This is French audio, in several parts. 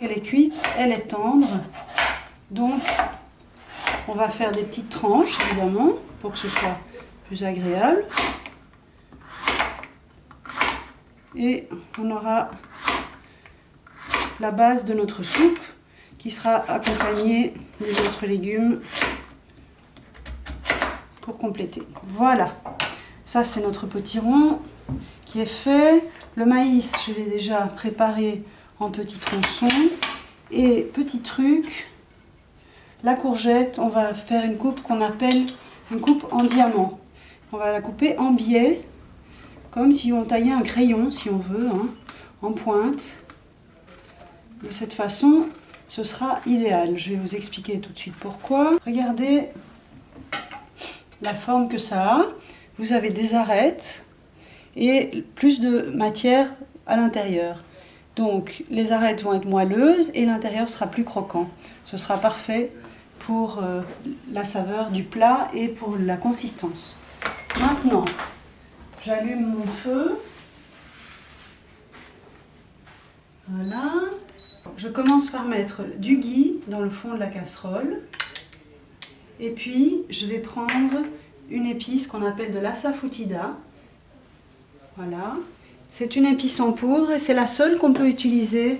Elle est cuite, elle est tendre, donc on va faire des petites tranches évidemment pour que ce soit plus agréable. Et on aura la base de notre soupe qui sera accompagnée des autres légumes pour compléter. Voilà, ça c'est notre potiron qui est fait. Le maïs, je l'ai déjà préparé en petits tronçons. Et petit truc, la courgette, on va faire une coupe qu'on appelle une coupe en diamant. On va la couper en biais, comme si on taillait un crayon, si on veut, hein, en pointe. De cette façon, ce sera idéal. Je vais vous expliquer tout de suite pourquoi. Regardez la forme que ça a. Vous avez des arêtes et plus de matière à l'intérieur. Donc les arêtes vont être moelleuses et l'intérieur sera plus croquant. Ce sera parfait pour la saveur du plat et pour la consistance. Maintenant, j'allume mon feu. Voilà. Je commence par mettre du ghee dans le fond de la casserole. Et puis, je vais prendre une épice qu'on appelle de l'asafoetida. Voilà. C'est une épice en poudre et c'est la seule qu'on peut utiliser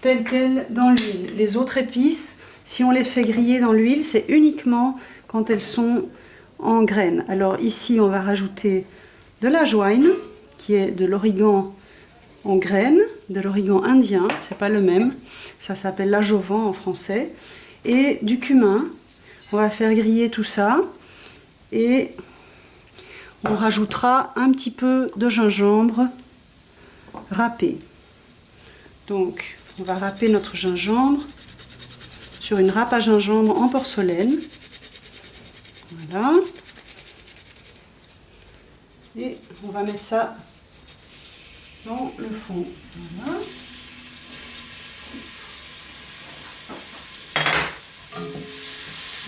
telle qu'elle dans l'huile. Les autres épices, si on les fait griller dans l'huile, c'est uniquement quand elles sont en graines. Alors ici, on va rajouter de l'ajwain, qui est de l'origan en graines, de l'origan indien, c'est pas le même, ça s'appelle l'ajovan en français, et du cumin. On va faire griller tout ça et on rajoutera un petit peu de gingembre râpé. Donc on va râper notre gingembre sur une râpe à gingembre en porcelaine. Voilà. Et on va mettre ça dans le fond. Voilà.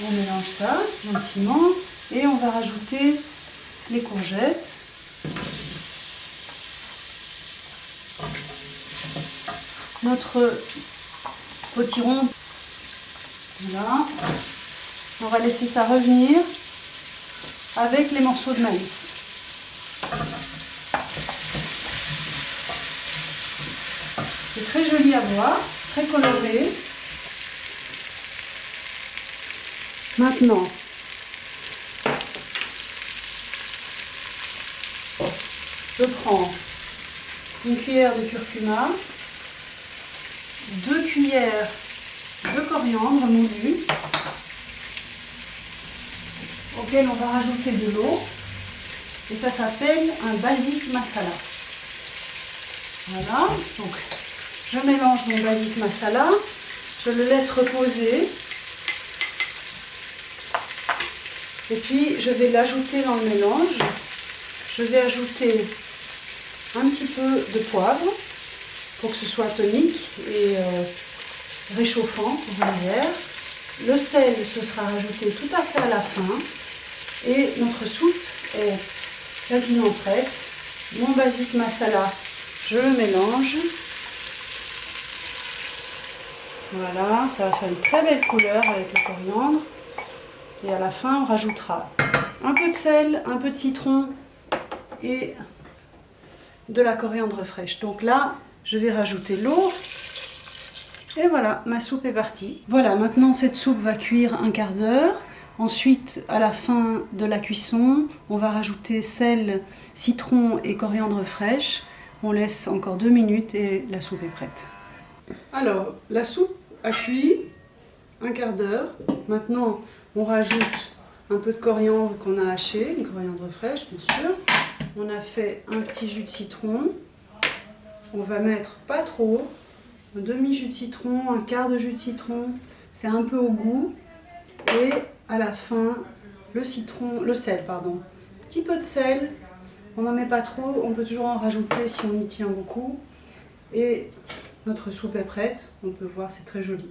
On mélange ça gentiment et on va rajouter les courgettes. Notre potiron, voilà. On va laisser ça revenir avec les morceaux de maïs. C'est très joli à voir, très coloré. Maintenant, je prends une cuillère de curcuma, 2 cuillères de coriandre moulu, auquel on va rajouter de l'eau, et ça s'appelle un basic masala. Voilà, donc je mélange mon basic masala, je le laisse reposer, et puis je vais l'ajouter dans le mélange. Je vais ajouter un petit peu de poivre pour que ce soit tonique et réchauffant pour l'arrière. Le sel, ce sera rajouté tout à fait à la fin. Et notre soupe est quasiment prête. Mon basic masala, je le mélange. Voilà, ça va faire une très belle couleur avec le coriandre. Et à la fin, on rajoutera un peu de sel, un peu de citron et de la coriandre fraîche. Donc là, je vais rajouter l'eau. Et voilà, ma soupe est partie. Voilà, maintenant cette soupe va cuire un quart d'heure. Ensuite, à la fin de la cuisson, on va rajouter sel, citron et coriandre fraîche. On laisse encore 2 minutes et la soupe est prête. Alors, la soupe a cuit un quart d'heure. Maintenant, on rajoute un peu de coriandre qu'on a haché, une coriandre fraîche bien sûr. On a fait un petit jus de citron. On va mettre pas trop, un demi-jus de citron, un quart de jus de citron. C'est un peu au goût. Et à la fin, le sel, pardon. Un petit peu de sel. On n'en met pas trop, on peut toujours en rajouter si on y tient beaucoup. Et notre soupe est prête. On peut voir, c'est très joli.